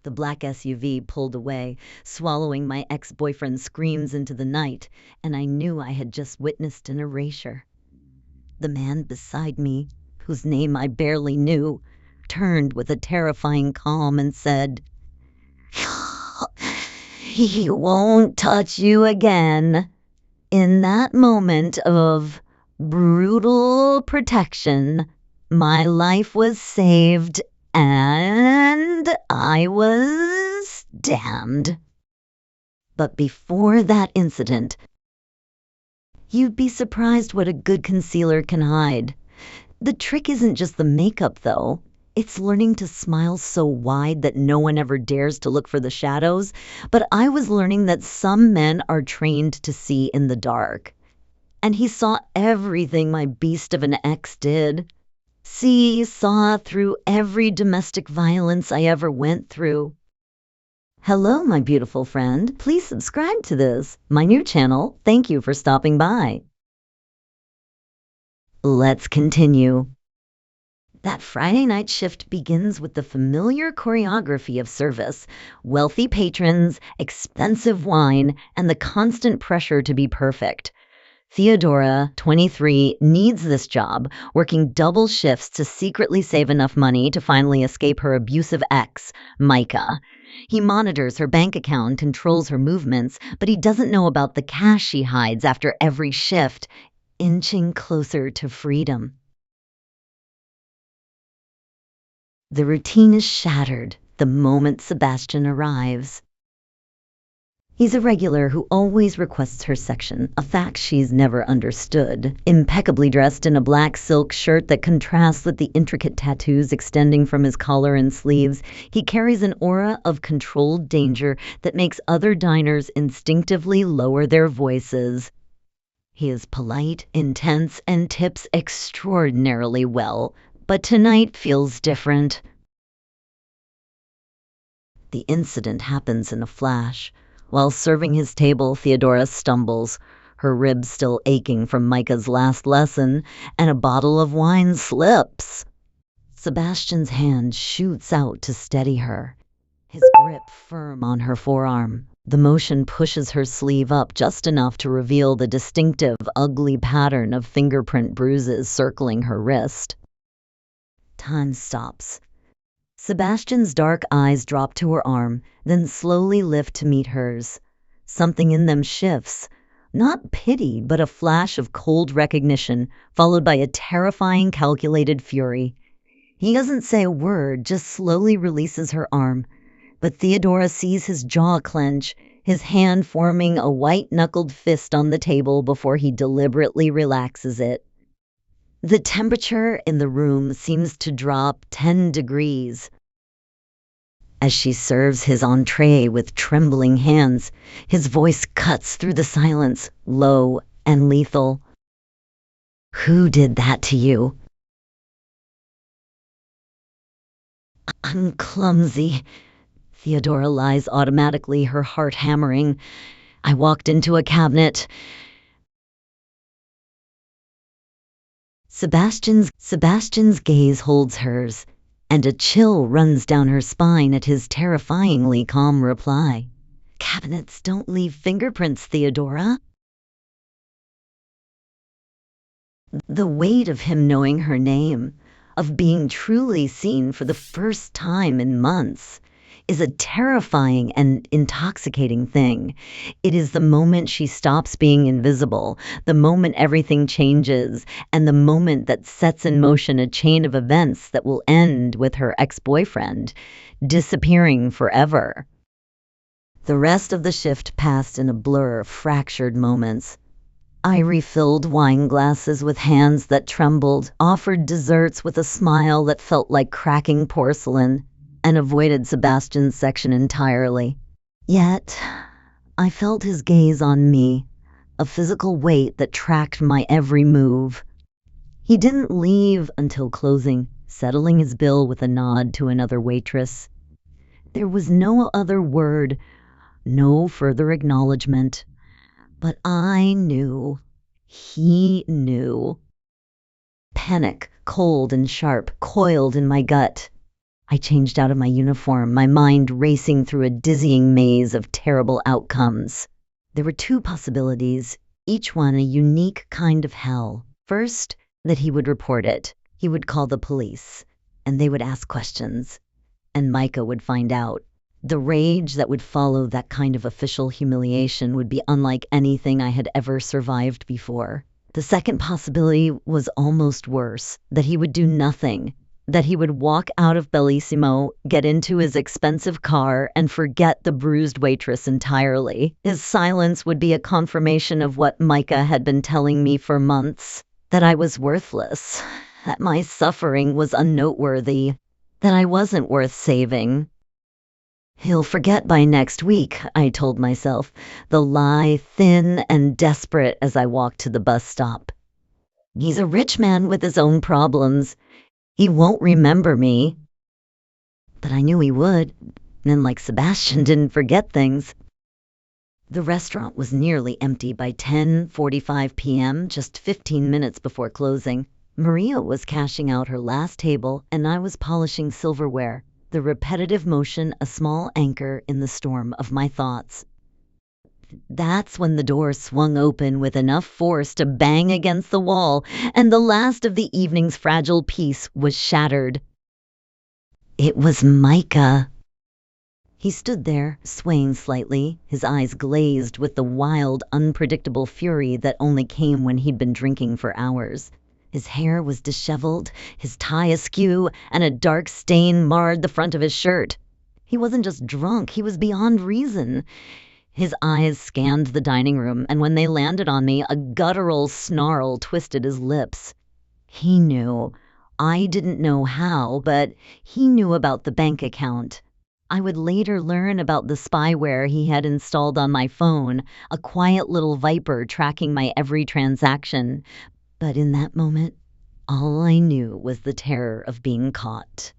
The black SUV pulled away, swallowing my ex-boyfriend's screams into the night, and I knew I had just witnessed an erasure. The man beside me, whose name I barely knew, turned with a terrifying calm and said, "He won't touch you again." In that moment of brutal protection, my life was saved and I was damned. But before that incident, you'd be surprised what a good concealer can hide. The trick isn't just the makeup, though. It's learning to smile so wide that no one ever dares to look for the shadows. But I was learning that some men are trained to see in the dark. And he saw everything my beast of an ex did. Saw through every domestic violence I ever went through. Hello, my beautiful friend. Please subscribe to this, my new channel. Thank you for stopping by. Let's continue. That Friday night shift begins with the familiar choreography of service, wealthy patrons, expensive wine, and the constant pressure to be perfect. Theodora, 23, needs this job, working double shifts to secretly save enough money to finally escape her abusive ex, Micah. He monitors her bank account and controls her movements, but he doesn't know about the cash she hides after every shift, inching closer to freedom. The routine is shattered the moment Sebastian arrives. He's a regular who always requests her section, a fact she's never understood. Impeccably dressed in a black silk shirt that contrasts with the intricate tattoos extending from his collar and sleeves, he carries an aura of controlled danger that makes other diners instinctively lower their voices. He is polite, intense, and tips extraordinarily well, but tonight feels different. The incident happens in a flash. While serving his table, Theodora stumbles, her ribs still aching from Micah's last lesson, and a bottle of wine slips. Sebastian's hand shoots out to steady her, his grip firm on her forearm. The motion pushes her sleeve up just enough to reveal the distinctive, ugly pattern of fingerprint bruises circling her wrist. Time stops. Sebastian's dark eyes drop to her arm, then slowly lift to meet hers. Something in them shifts. Not pity, but a flash of cold recognition, followed by a terrifying, calculated fury. He doesn't say a word, just slowly releases her arm. But Theodora sees his jaw clench, his hand forming a white-knuckled fist on the table before he deliberately relaxes it. The temperature in the room seems to drop 10 degrees. As she serves his entree with trembling hands, his voice cuts through the silence, low and lethal. "Who did that to you?" "I'm clumsy." Theodora lies automatically, her heart hammering. "I walked into a cabinet." Sebastian's gaze holds hers, and a chill runs down her spine at his terrifyingly calm reply. "Cabinets don't leave fingerprints, Theodora." The weight of him knowing her name, of being truly seen for the first time in months, is a terrifying and intoxicating thing. It is the moment she stops being invisible, the moment everything changes, and the moment that sets in motion a chain of events that will end with her ex-boyfriend disappearing forever. The rest of the shift passed in a blur of fractured moments. I refilled wine glasses with hands that trembled, offered desserts with a smile that felt like cracking porcelain, and avoided Sebastian's section entirely. Yet, I felt his gaze on me, a physical weight that tracked my every move. He didn't leave until closing, settling his bill with a nod to another waitress. There was no other word, no further acknowledgement. But I knew. He knew. Panic, cold and sharp, coiled in my gut. I changed out of my uniform, my mind racing through a dizzying maze of terrible outcomes. There were two possibilities, each one a unique kind of hell. First, that he would report it. He would call the police, and they would ask questions, and Micah would find out. The rage that would follow that kind of official humiliation would be unlike anything I had ever survived before. The second possibility was almost worse, that he would do nothing, that he would walk out of Bellissimo, get into his expensive car, and forget the bruised waitress entirely. His silence would be a confirmation of what Micah had been telling me for months, that I was worthless, that my suffering was unnoteworthy, that I wasn't worth saving. He'll forget by next week, I told myself, the lie thin and desperate as I walked to the bus stop. He's a rich man with his own problems. He won't remember me. But I knew he would, and like Sebastian didn't forget things. The restaurant was nearly empty by 10:45 p.m., just 15 minutes before closing. Maria was cashing out her last table, and I was polishing silverware, the repetitive motion a small anchor in the storm of my thoughts. That's when the door swung open with enough force to bang against the wall, and the last of the evening's fragile peace was shattered. It was Micah. He stood there, swaying slightly, his eyes glazed with the wild, unpredictable fury that only came when he'd been drinking for hours. His hair was disheveled, his tie askew, and a dark stain marred the front of his shirt. He wasn't just drunk, he was beyond reason. His eyes scanned the dining room, and when they landed on me, a guttural snarl twisted his lips. He knew. I didn't know how, but he knew about the bank account. I would later learn about the spyware he had installed on my phone, a quiet little viper tracking my every transaction. But in that moment, all I knew was the terror of being caught.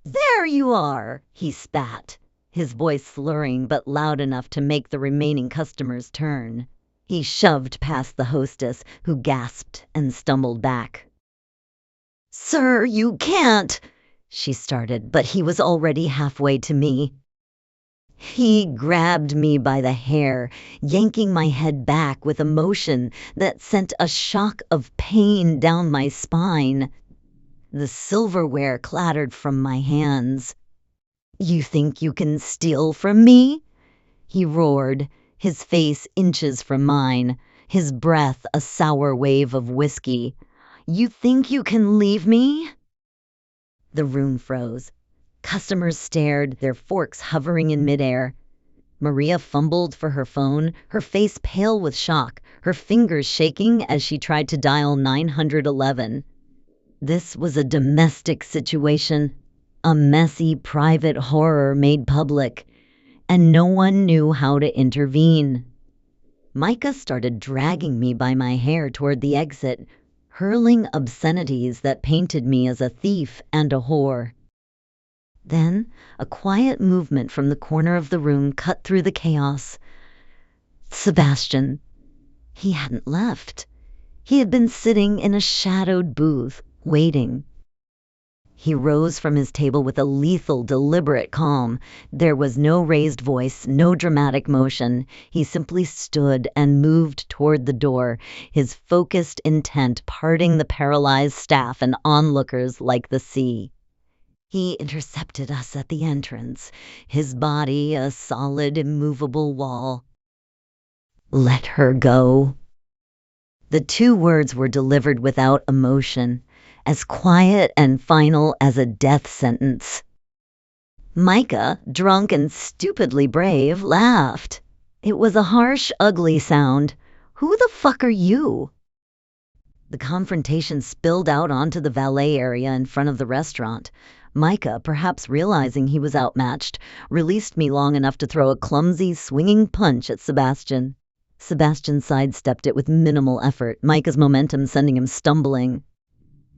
"There you are!" he spat, his voice slurring but loud enough to make the remaining customers turn. He shoved past the hostess, who gasped and stumbled back. "Sir, you can't," she started, but he was already halfway to me. He grabbed me by the hair, yanking my head back with a motion that sent a shock of pain down my spine. The silverware clattered from my hands. "You think you can steal from me?" he roared, his face inches from mine, his breath a sour wave of whiskey. "You think you can leave me?" The room froze. Customers stared, their forks hovering in midair. Maria fumbled for her phone, her face pale with shock, her fingers shaking as she tried to dial 911. This was a domestic situation, a messy private horror made public, and no one knew how to intervene. Micah started dragging me by my hair toward the exit, hurling obscenities that painted me as a thief and a whore. Then a quiet movement from the corner of the room cut through the chaos. Sebastian. He hadn't left. He had been sitting in a shadowed booth, waiting. He rose from his table with a lethal, deliberate calm. There was no raised voice, no dramatic motion. He simply stood and moved toward the door, his focused intent parting the paralyzed staff and onlookers like the sea. He intercepted us at the entrance, his body a solid, immovable wall. "Let her go." The two words were delivered without emotion, as quiet and final as a death sentence. Micah, drunk and stupidly brave, laughed. It was a harsh, ugly sound. "Who the fuck are you?" The confrontation spilled out onto the valet area in front of the restaurant. Micah, perhaps realizing he was outmatched, released me long enough to throw a clumsy, swinging punch at Sebastian. Sebastian sidestepped it with minimal effort, Micah's momentum sending him stumbling.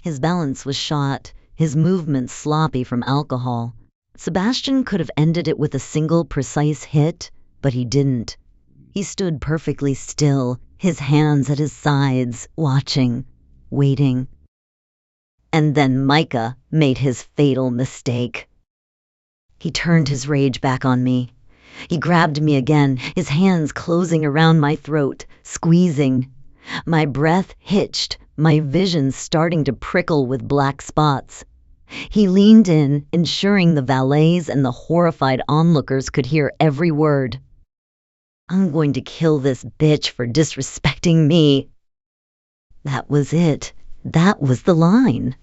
His balance was shot, his movements sloppy from alcohol. Sebastian could have ended it with a single precise hit, but he didn't. He stood perfectly still, his hands at his sides, watching, waiting. And then Micah made his fatal mistake. He turned his rage back on me. He grabbed me again, his hands closing around my throat, squeezing. My breath hitched, my vision starting to prickle with black spots. He leaned in, ensuring the valets and the horrified onlookers could hear every word. "I'm going to kill this bitch for disrespecting me." That was it. That was the line.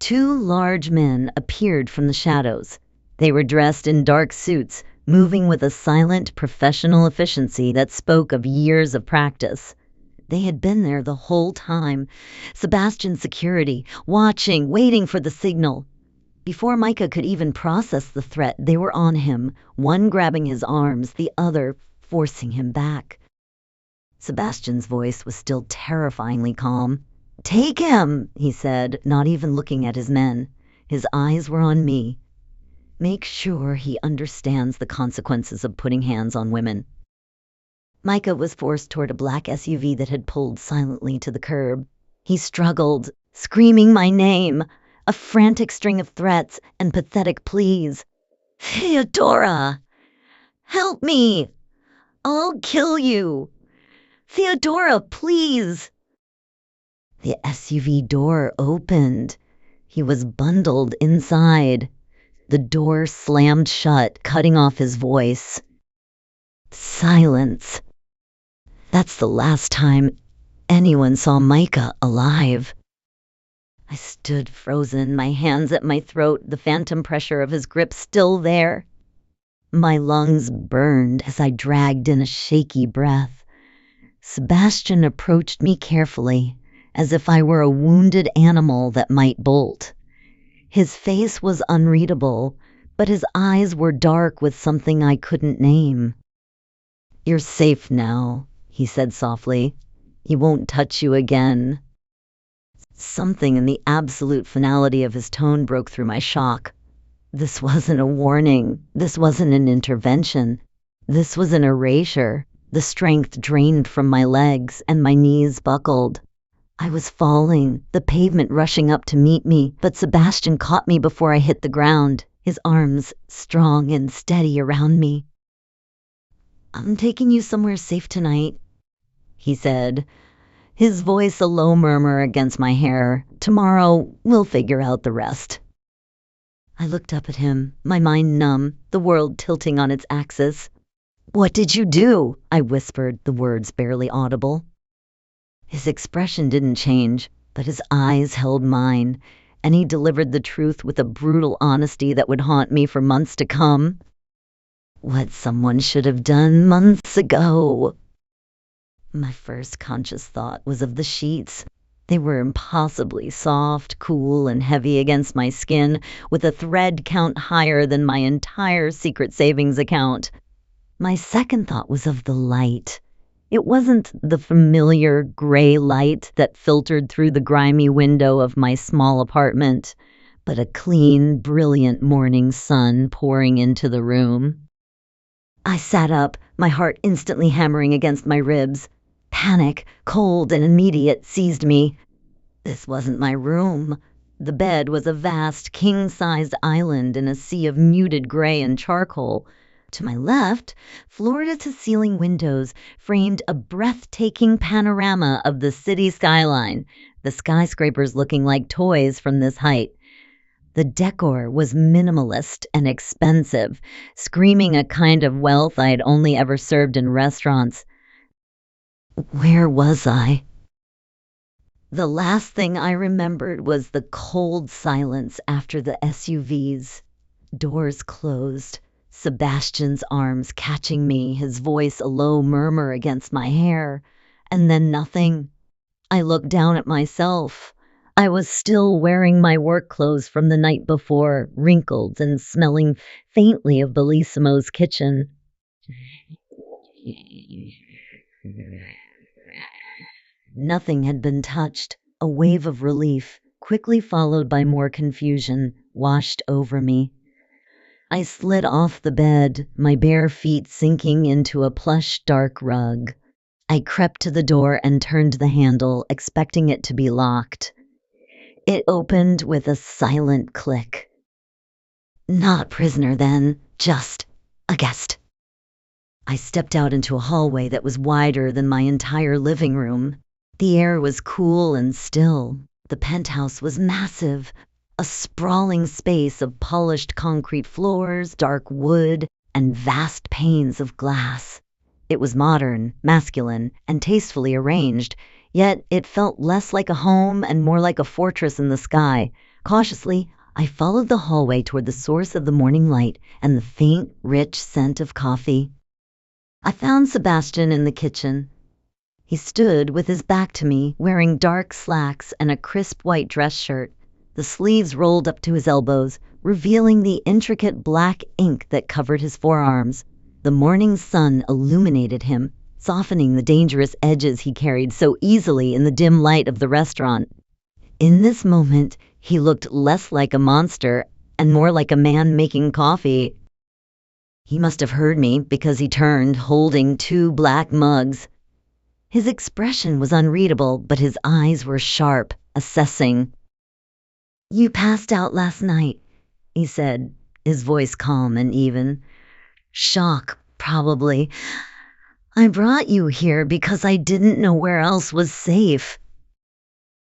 Two large men appeared from the shadows. They were dressed in dark suits, moving with a silent, professional efficiency that spoke of years of practice. They had been there the whole time, Sebastian's security, watching, waiting for the signal. Before Micah could even process the threat, they were on him, one grabbing his arms, the other forcing him back. Sebastian's voice was still terrifyingly calm. "Take him," he said, not even looking at his men. His eyes were on me. "Make sure he understands the consequences of putting hands on women." Micah was forced toward a black SUV that had pulled silently to the curb. He struggled, screaming my name, a frantic string of threats and pathetic pleas. "Theodora! Help me! I'll kill you! Theodora, please!" The SUV door opened. He was bundled inside. The door slammed shut, cutting off his voice. Silence. That's the last time anyone saw Micah alive. I stood frozen, my hands at my throat, the phantom pressure of his grip still there. My lungs burned as I dragged in a shaky breath. Sebastian approached me carefully, as if I were a wounded animal that might bolt. His face was unreadable, but his eyes were dark with something I couldn't name. "You're safe now," he said softly. "He won't touch you again." Something in the absolute finality of his tone broke through my shock. This wasn't a warning. This wasn't an intervention. This was an erasure. The strength drained from my legs, and my knees buckled. I was falling, the pavement rushing up to meet me, but Sebastian caught me before I hit the ground, his arms strong and steady around me. "I'm taking you somewhere safe tonight," he said, his voice a low murmur against my hair. "Tomorrow we'll figure out the rest." I looked up at him, my mind numb, the world tilting on its axis. "What did you do?" I whispered, the words barely audible. His expression didn't change, but his eyes held mine, and he delivered the truth with a brutal honesty that would haunt me for months to come. What someone should have done months ago. My first conscious thought was of the sheets. They were impossibly soft, cool, and heavy against my skin, with a thread count higher than my entire secret savings account. My second thought was of the light. It wasn't the familiar gray light that filtered through the grimy window of my small apartment, but a clean, brilliant morning sun pouring into the room. I sat up, my heart instantly hammering against my ribs. Panic, cold and immediate, seized me. This wasn't my room. The bed was a vast, king-sized island in a sea of muted gray and charcoal. To my left, floor-to-ceiling windows framed a breathtaking panorama of the city skyline, the skyscrapers looking like toys from this height. The decor was minimalist and expensive, screaming a kind of wealth I'd only ever served in restaurants. Where was I? The last thing I remembered was the cold silence after the SUV's doors closed. Sebastian's arms catching me, his voice a low murmur against my hair, and then nothing. I looked down at myself. I was still wearing my work clothes from the night before, wrinkled and smelling faintly of Bellissimo's kitchen. Nothing had been touched. A wave of relief, quickly followed by more confusion, washed over me. I slid off the bed, my bare feet sinking into a plush dark rug. I crept to the door and turned the handle, expecting it to be locked. It opened with a silent click. Not prisoner then, just a guest. I stepped out into a hallway that was wider than my entire living room. The air was cool and still. The penthouse was massive, a sprawling space of polished concrete floors, dark wood, and vast panes of glass. It was modern, masculine, and tastefully arranged, yet it felt less like a home and more like a fortress in the sky. Cautiously, I followed the hallway toward the source of the morning light and the faint, rich scent of coffee. I found Sebastian in the kitchen. He stood with his back to me, wearing dark slacks and a crisp white dress shirt, the sleeves rolled up to his elbows, revealing the intricate black ink that covered his forearms. The morning sun illuminated him, softening the dangerous edges he carried so easily in the dim light of the restaurant. In this moment, he looked less like a monster and more like a man making coffee. He must have heard me because he turned, holding 2 black mugs. His expression was unreadable, but his eyes were sharp, assessing. "You passed out last night," he said, his voice calm and even. "Shock, probably. I brought you here because I didn't know where else was safe."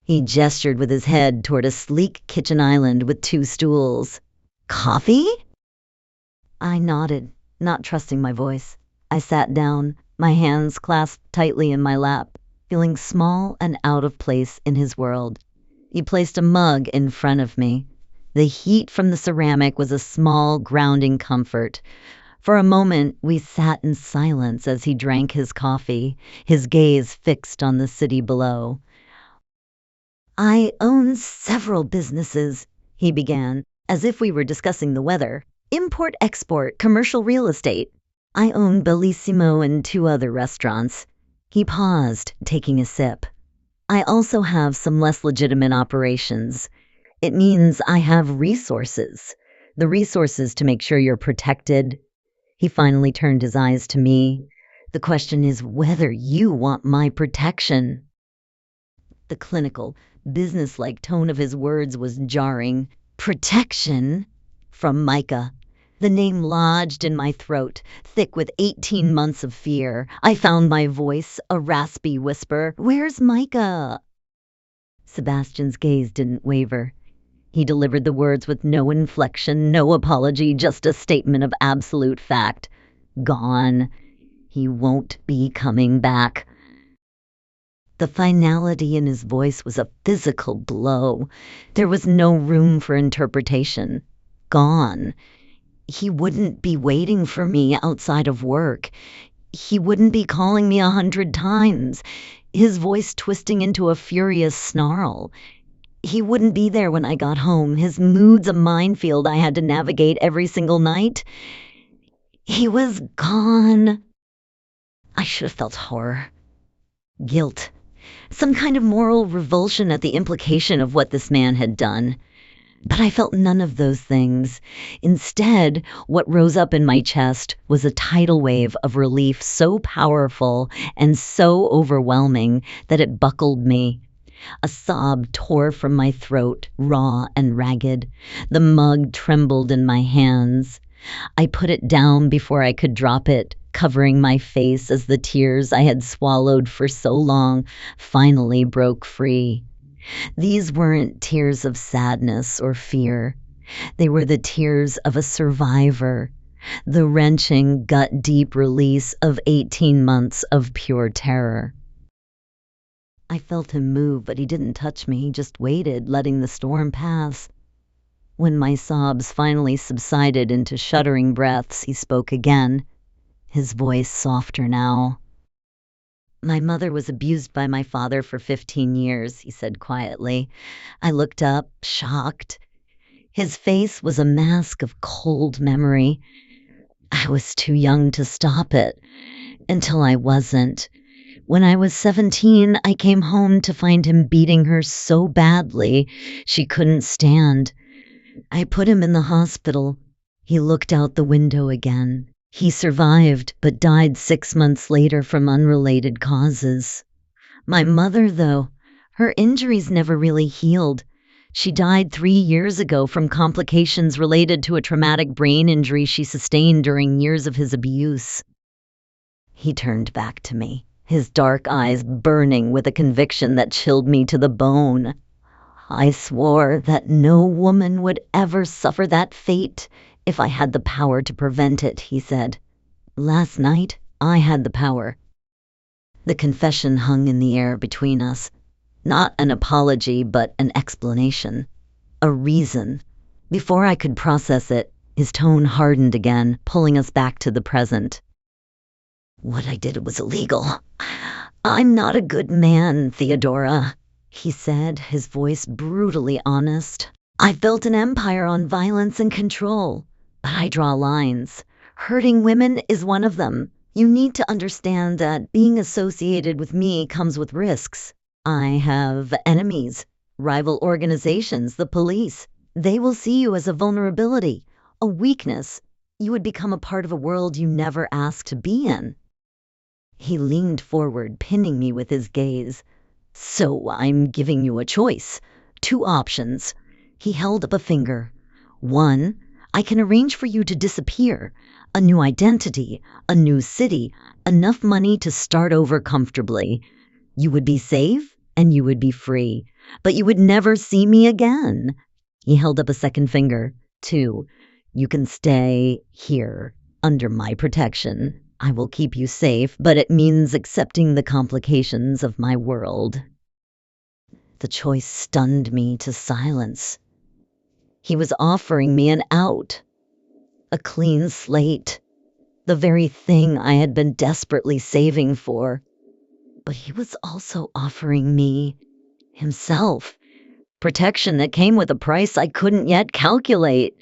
He gestured with his head toward a sleek kitchen island with 2 stools. "Coffee?" I nodded, not trusting my voice. I sat down, my hands clasped tightly in my lap, feeling small and out of place in his world. He placed a mug in front of me. The heat from the ceramic was a small, grounding comfort. For a moment, we sat in silence as he drank his coffee, his gaze fixed on the city below. "I own several businesses," he began, as if we were discussing the weather. "Import-export, commercial real estate. I own Bellissimo and 2 other restaurants." He paused, taking a sip. "I also have some less legitimate operations. It means I have resources. The resources to make sure you're protected." He finally turned his eyes to me. "The question is whether you want my protection." The clinical, businesslike tone of his words was jarring. Protection? From Micah. The name lodged in my throat, thick with 18 months of fear. I found my voice, a raspy whisper. "Where's Micah?" Sebastian's gaze didn't waver. He delivered the words with no inflection, no apology, just a statement of absolute fact. "Gone. He won't be coming back." The finality in his voice was a physical blow. There was no room for interpretation. Gone. He wouldn't be waiting for me outside of work. He wouldn't be calling me 100 times, his voice twisting into a furious snarl. He wouldn't be there when I got home, his mood's a minefield I had to navigate every single night. He was gone. I should have felt horror, guilt, some kind of moral revulsion at the implication of what this man had done. But I felt none of those things. Instead, what rose up in my chest was a tidal wave of relief so powerful and so overwhelming that it buckled me. A sob tore from my throat, raw and ragged. The mug trembled in my hands. I put it down before I could drop it, covering my face as the tears I had swallowed for so long finally broke free. These weren't tears of sadness or fear. They were the tears of a survivor, the wrenching, gut-deep release of 18 months of pure terror. I felt him move, but he didn't touch me. He just waited, letting the storm pass. When my sobs finally subsided into shuddering breaths, he spoke again, his voice softer now. "My mother was abused by my father for 15 years, he said quietly. I looked up, shocked. His face was a mask of cold memory. I was too young to stop it, until I wasn't. When I was 17, I came home to find him beating her so badly she couldn't stand. I put him in the hospital." He looked out the window again. "He survived, but died 6 months later from unrelated causes. My mother, though, her injuries never really healed. She died 3 years ago from complications related to a traumatic brain injury she sustained during years of his abuse." He turned back to me, his dark eyes burning with a conviction that chilled me to the bone. "I swore that no woman would ever suffer that fate if I had the power to prevent it," he said. "Last night, I had the power." The confession hung in the air between us. Not an apology, but an explanation. A reason. Before I could process it, his tone hardened again, pulling us back to the present. "What I did was illegal. I'm not a good man, Theodora," he said, his voice brutally honest. "I've built an empire on violence and control, but I draw lines. Hurting women is one of them. You need to understand that being associated with me comes with risks. I have enemies, rival organizations, the police. They will see you as a vulnerability, a weakness. You would become a part of a world you never asked to be in." He leaned forward, pinning me with his gaze. "So I'm giving you a choice. 2 options." He held up a finger. "1, I can arrange for you to disappear. A new identity, a new city, enough money to start over comfortably. You would be safe and you would be free, but you would never see me again." He held up a second finger. 2, you can stay here, under my protection. I will keep you safe, but it means accepting the complications of my world." The choice stunned me to silence. He was offering me an out, a clean slate, the very thing I had been desperately saving for. But he was also offering me himself, protection that came with a price I couldn't yet calculate.